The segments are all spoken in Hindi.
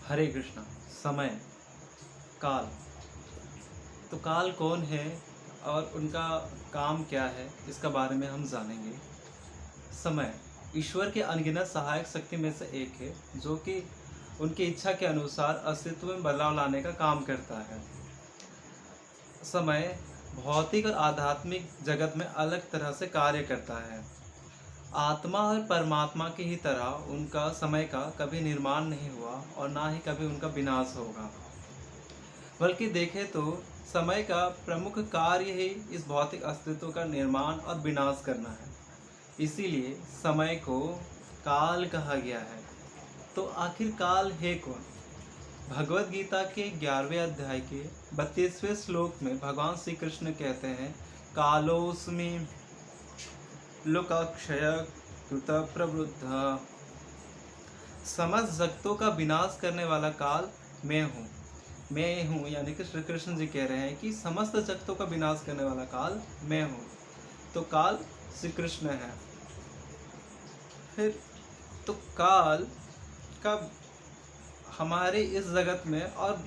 हरे कृष्णा। समय, काल। तो काल कौन है और उनका काम क्या है, इसका बारे में हम जानेंगे। समय ईश्वर के अनगिनत सहायक शक्ति में से एक है, जो कि उनकी इच्छा के अनुसार अस्तित्व में बदलाव लाने का काम करता है। समय भौतिक और आध्यात्मिक जगत में अलग तरह से कार्य करता है। आत्मा और परमात्मा की ही तरह उनका समय का कभी निर्माण नहीं हुआ और ना ही कभी उनका विनाश होगा। बल्कि देखें तो समय का प्रमुख कार्य ही इस भौतिक अस्तित्व का निर्माण और विनाश करना है। इसीलिए समय को काल कहा गया है। तो आखिर काल है कौन? भगवत गीता के 11वें अध्याय के 32वें श्लोक में भगवान श्री कृष्ण कहते हैं, कालोस्मि लोकाक्षय कृत प्रवृद्ध। समस्त जगतों का विनाश करने वाला काल मैं हूँ। यानी कि श्री कृष्ण जी कह रहे हैं कि समस्त जगतों का विनाश करने वाला काल मैं हूँ। तो काल श्री कृष्ण है। फिर तो काल का हमारे इस जगत में और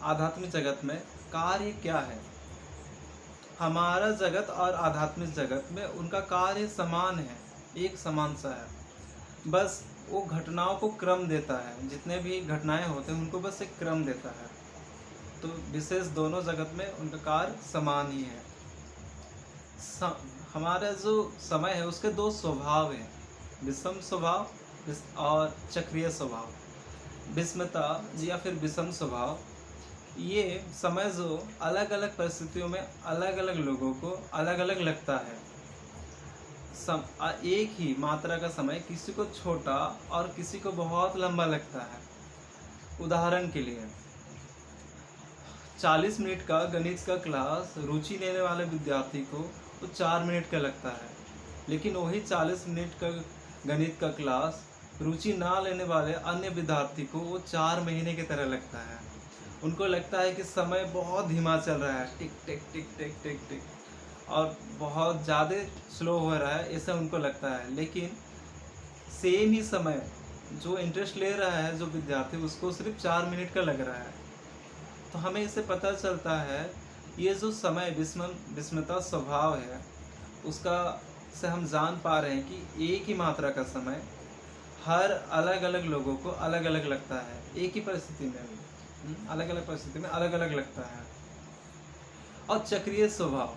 आध्यात्मिक जगत में कार्य क्या है? हमारा जगत और आध्यात्मिक जगत में उनका कार्य समान है, एक समान सा है। बस वो घटनाओं को क्रम देता है, जितने भी घटनाएं होते हैं उनको बस एक क्रम देता है। तो विशेष दोनों जगत में उनका कार्य समान ही है। हमारा जो समय है उसके दो स्वभाव हैं, विषम स्वभाव और चक्रीय स्वभाव। विषमता या फिर विषम स्वभाव, ये समय जो अलग अलग परिस्थितियों में अलग अलग लोगों को अलग अलग लगता है। एक ही मात्रा का समय किसी को छोटा और किसी को बहुत लंबा लगता है। उदाहरण के लिए 40 मिनट का गणित का क्लास रुचि लेने वाले विद्यार्थी को तो 4 मिनट का लगता है, लेकिन वही 40 मिनट का गणित का क्लास रुचि ना लेने वाले अन्य विद्यार्थी को वो 4 महीने की तरह लगता है। उनको लगता है कि समय बहुत धीमा चल रहा है, टिक टिक टिक टिक टिक टिक, और बहुत ज़्यादा स्लो हो रहा है, ऐसा उनको लगता है। लेकिन सेम ही समय जो इंटरेस्ट ले रहा है जो विद्यार्थी, उसको सिर्फ 4 मिनट का लग रहा है। तो हमें इससे पता चलता है ये जो समय विषमता स्वभाव है, उसका से हम जान पा रहे हैं कि एक ही मात्रा का समय हर अलग अलग लोगों को अलग अलग लगता है। एक ही परिस्थिति में भी अलग अलग परिस्थिति में अलग अलग लगता है। और चक्रीय स्वभाव,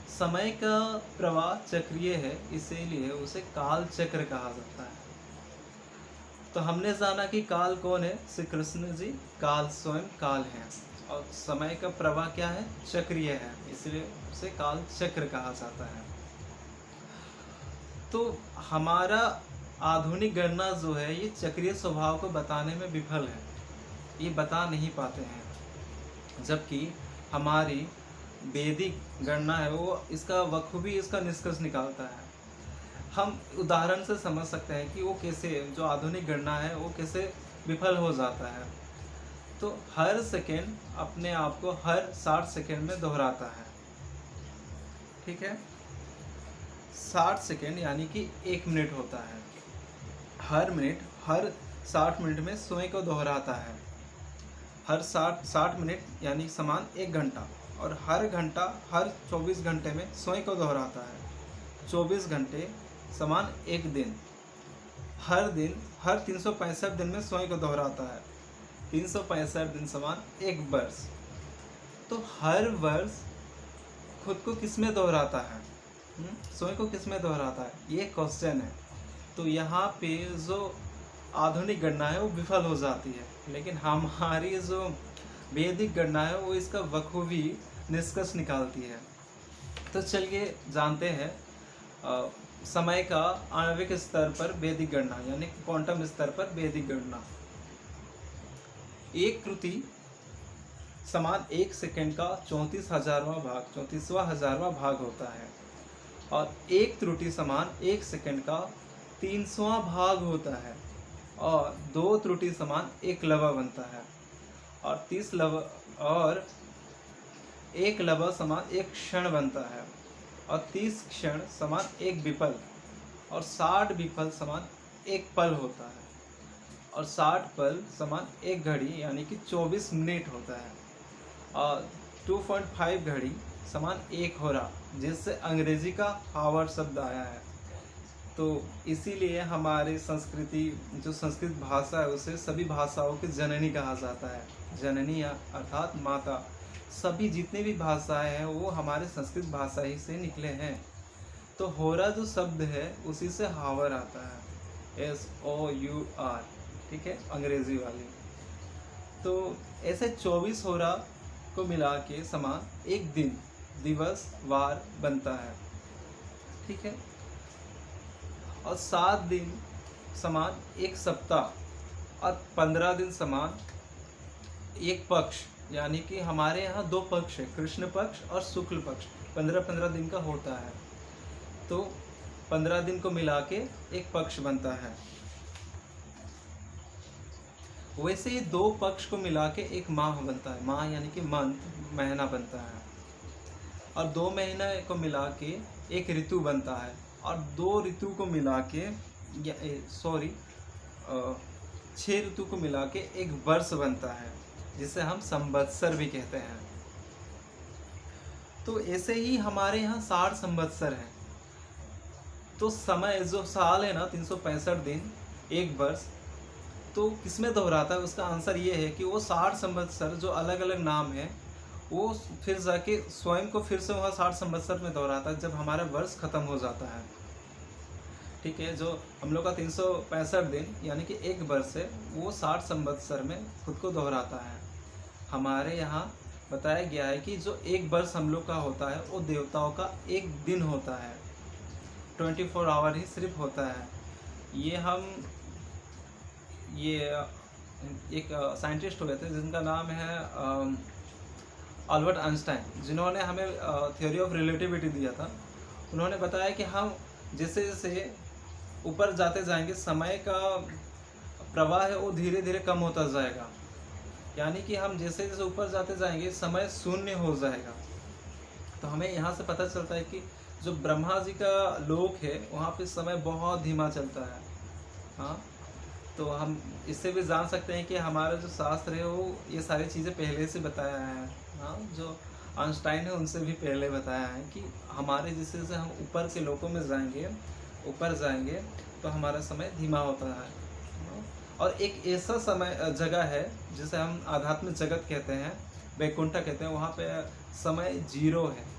समय का प्रवाह चक्रीय है, इसीलिए उसे काल चक्र कहा जाता है। तो हमने जाना कि काल कौन है, श्री कृष्ण जी काल स्वयं काल हैं, और समय का प्रवाह क्या है, चक्रीय है, इसलिए उसे काल चक्र कहा जाता है। तो हमारा आधुनिक गणना जो है ये चक्रीय स्वभाव को बताने में विफल है, ये बता नहीं पाते हैं। जबकि हमारी वैदिक गणना है वो इसका बखूबी इसका निष्कर्ष निकालता है। हम उदाहरण से समझ सकते हैं कि वो कैसे, जो आधुनिक गणना है वो कैसे विफल हो जाता है। तो हर सेकेंड अपने आप को हर 60 सेकेंड में दोहराता है, ठीक है। 60 सेकेंड यानी कि 1 मिनट होता है। हर मिनट हर 60 मिनट में स्वयं को दोहराता है। हर 60 मिनट यानी समान 1 घंटा, और हर घंटा हर 24 घंटे में स्वयं को दोहराता है। 24 घंटे समान 1 दिन। हर दिन हर 365 दिन में स्वयं को दोहराता है। 365 दिन समान 1 वर्ष। तो हर वर्ष खुद को किस में दोहराता है, स्वयं को किस में दोहराता है, ये क्वेश्चन है। तो यहाँ पे जो आधुनिक गणना है वो विफल हो जाती है, लेकिन हमारी जो वैदिक गणना है वो इसका बखूबी निष्कर्ष निकालती है। तो चलिए जानते हैं समय का आणविक स्तर पर वैदिक गणना, यानी क्वांटम स्तर पर वैदिक गणना। एक त्रुटि समान 1 सेकेंड का 34वां भाग होता है, और एक त्रुटि समान 1 सेकेंड का 300वां भाग होता है, और 2 त्रुटि समान 1 लवा बनता है, और 30 लवा और 1 लवा समान 1 क्षण बनता है, और 30 क्षण समान 1 विपल, और 60 विपल समान 1 पल होता है। और 60 पल समान 1 घड़ी यानी कि 24 मिनट होता है। और 2.5 घड़ी समान 1 होरा, जिससे अंग्रेजी का हावर शब्द आया है। तो इसीलिए हमारे संस्कृति, जो संस्कृत भाषा है, उसे सभी भाषाओं की जननी कहा जाता है। जननी अर्थात माता। सभी जितने भी भाषाएं हैं वो हमारे संस्कृत भाषा ही से निकले हैं। तो होरा जो शब्द है उसी से हावर आता है, SOUR, ठीक है, अंग्रेजी वाली। तो ऐसे 24 होरा को मिला के समान एक दिन, दिवस, वार बनता है, ठीक है। और 7 दिन समान एक सप्ताह, और 15 दिन समान एक पक्ष, यानी कि हमारे यहाँ 2 पक्ष है, कृष्ण पक्ष और शुक्ल पक्ष। 15-15 दिन का होता है, तो 15 दिन को मिला के एक पक्ष बनता है। वैसे ही 2 पक्ष को मिला के एक माह बनता है। माह यानी कि मंथ, महीना बनता है। और 2 महीने को मिला के एक ऋतु बनता है। और 2 ऋतु को मिला के 6 ऋतु को मिला के एक वर्ष बनता है, जिसे हम संवत्सर भी कहते हैं। तो ऐसे ही हमारे यहाँ 60 संवत्सर हैं। तो समय, जो साल है ना, 365 दिन, एक वर्ष, तो किसमें दोहराता है? उसका आंसर ये है कि वो 60 संवत्सर जो अलग अलग नाम है, वो फिर जाके स्वयं को फिर से वहाँ 60 संवत्सर में दोहराता है जब हमारा वर्ष खत्म हो जाता है, ठीक है। जो हम लोग का 365 दिन यानी कि एक वर्ष है, वो 60 संवत्सर में खुद को दोहराता है। हमारे यहाँ बताया गया है कि जो एक वर्ष हम लोग का होता है वो देवताओं का एक दिन होता है, 24 आवर ही सिर्फ होता है। ये एक साइंटिस्ट हुए थे जिनका नाम है अल्बर्ट आइंस्टाइन, जिन्होंने हमें थ्योरी ऑफ रिलेटिविटी दिया था। उन्होंने बताया कि हम जैसे जैसे ऊपर जाते जाएंगे, समय का प्रवाह है वो धीरे धीरे कम होता जाएगा। यानी कि हम जैसे जैसे ऊपर जाते जाएंगे समय शून्य हो जाएगा। तो हमें यहाँ से पता चलता है कि जो ब्रह्मा जी का लोक है वहाँ पे समय बहुत धीमा चलता है। हाँ, तो हम इससे भी जान सकते हैं कि हमारा जो शास्त्र है वो ये सारी चीज़ें पहले से बताया है। हाँ, जो आइंस्टाइन है उनसे भी पहले बताया है कि हमारे जैसे जैसे हम ऊपर के लोकों में जाएंगे, ऊपर जाएंगे, तो हमारा समय धीमा होता है। और एक ऐसा समय जगह है जिसे हम आध्यात्मिक जगत कहते हैं, वैकुंठ कहते हैं, वहाँ पे समय 0 है।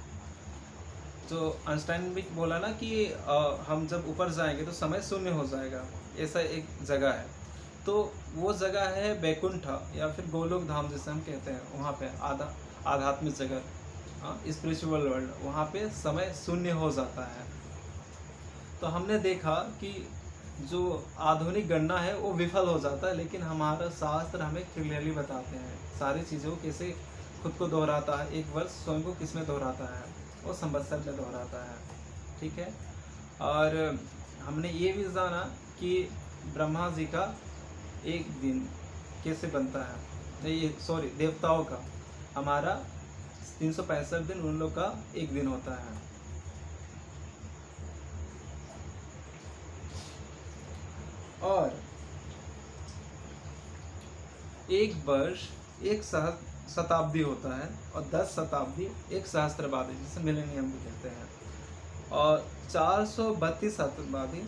जो आइंस्टाइन ने भी बोला ना कि हम जब ऊपर जाएंगे तो समय शून्य हो जाएगा, ऐसा एक जगह है। तो वो जगह है वैकुंठ या फिर गोलोक धाम जिसे हम कहते हैं। वहाँ पे आध्यात्मिक जगत, स्पिरिचुअल वर्ल्ड, वहाँ पे समय शून्य हो जाता है। तो हमने देखा कि जो आधुनिक गणना है वो विफल हो जाता है, लेकिन हमारा शास्त्र हमें क्लियरली बताते हैं सारी चीज़ों को कैसे खुद को दोहराता है। एक वर्ष स्वयं को किस में दोहराता है? वो संवत्सर में दोहराता है, ठीक है। और हमने ये भी जाना कि ब्रह्मा जी का एक दिन कैसे बनता है, ये देवताओं का, हमारा 365 दिन, उन लोग का एक दिन होता है। और एक वर्ष एक शताब्दी होता है, और 10 शताब्दी एक सहस्त्रवादी, जिसे मिलेनियम भी कहते हैं। और 432 शताब्दी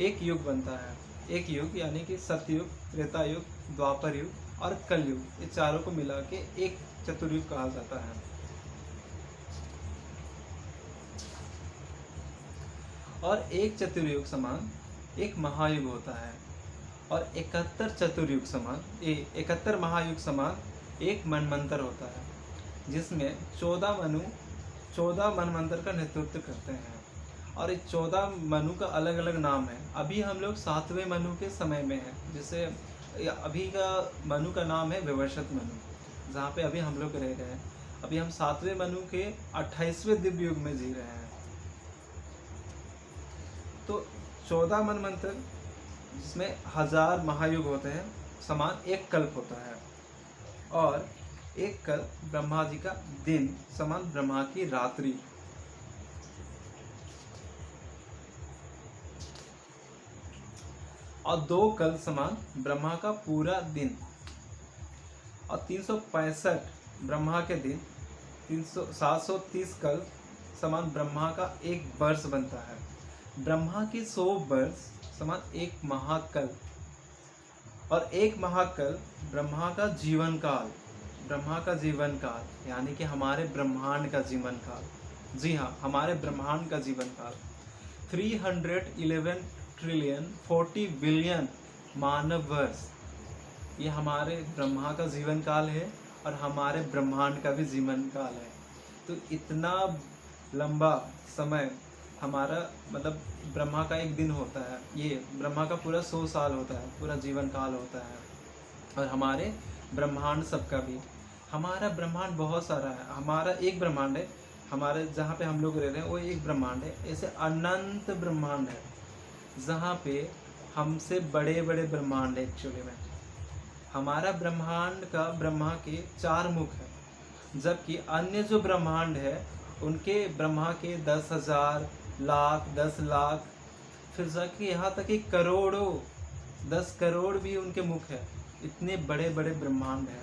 एक युग बनता है। एक युग यानी कि सतयुग, त्रेता युग, द्वापर युग और कलयुग, ये चारों को मिला के एक चतुर्युग कहा जाता है। और एक चतुर्युग समान एक महायुग होता है। और 71 चतुर्युग समान 71 महायुग समान एक मनमंत्र होता है, जिसमें 14 मनमंत्र का नेतृत्व करते हैं। और इस 14 मनु का अलग अलग नाम है। अभी हम लोग 7वें मनु के समय में हैं, जिसे अभी का मनु का नाम है विवस्वत मनु, जहाँ पे अभी हम लोग रह रहे हैं। अभी हम 7वें मनु के 28वें दिव्य युग में जी रहे हैं। तो 14 मनमंत्र, जिसमें 1000 महायुग होते हैं, समान एक कल्प होता है। और एक कल्प ब्रह्मा जी का दिन समान ब्रह्मा की रात्रि। और 2 कल समान ब्रह्मा का पूरा दिन, और 365 ब्रह्मा के दिन, 730 कल समान ब्रह्मा का एक वर्ष बनता है। ब्रह्मा के 100 वर्ष समान एक महाकल, और एक महाकल ब्रह्मा का जीवन काल, ब्रह्मा का जीवन काल यानी कि हमारे ब्रह्मांड का जीवन काल। जी हाँ, हमारे ब्रह्मांड का जीवन काल 311 ट्रिलियन 40 बिलियन मानव वर्ष, ये हमारे ब्रह्मा का जीवन काल है और हमारे ब्रह्मांड का भी जीवन काल है। तो इतना लंबा समय हमारा, मतलब ब्रह्मा का एक दिन होता है, ये ब्रह्मा का पूरा 100 साल होता है, पूरा जीवन काल होता है। और हमारे ब्रह्मांड सबका भी, हमारा ब्रह्मांड बहुत सारा है, हमारा एक ब्रह्मांड है, हमारे जहाँ पे हम लोग रह रहे हैं वो एक ब्रह्मांड है। ऐसे अनंत ब्रह्मांड है जहाँ पे हमसे बड़े बड़े ब्रह्मांड है। एक्चुअली में हमारा ब्रह्मांड का ब्रह्मा के 4 मुख है, जबकि अन्य जो ब्रह्मांड है उनके ब्रह्मा के 10,000 लाख 10 लाख, फिर जाके यहाँ तक कि करोड़ों 10 करोड़ भी उनके मुख है। इतने बड़े बड़े ब्रह्मांड है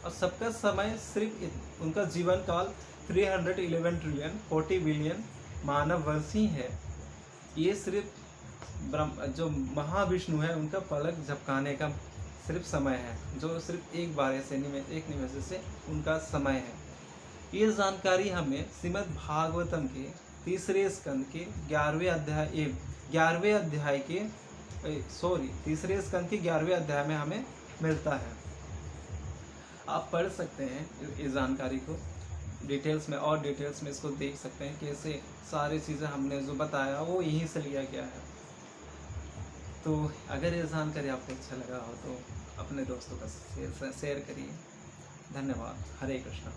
और सबका समय सिर्फ उनका जीवन काल 311 ट्रिलियन 40 बिलियन मानव वर्ष ही है। ये सिर्फ जो महाविष्णु है उनका पलक झपकाने का सिर्फ समय है, जो सिर्फ एक बार से एक निमेष से उनका समय है। ये जानकारी हमें श्रीमद् भागवतम के 3रे स्कंद के 11वें अध्याय में हमें मिलता है। आप पढ़ सकते हैं इस जानकारी को डिटेल्स में, और डिटेल्स में इसको देख सकते हैं कैसे सारी चीज़ें हमने जो बताया वो यहीं से लिया गया है। तो अगर ये जानकारी आपको अच्छा लगा हो तो अपने दोस्तों का शेयर करिए। धन्यवाद। हरे कृष्णा।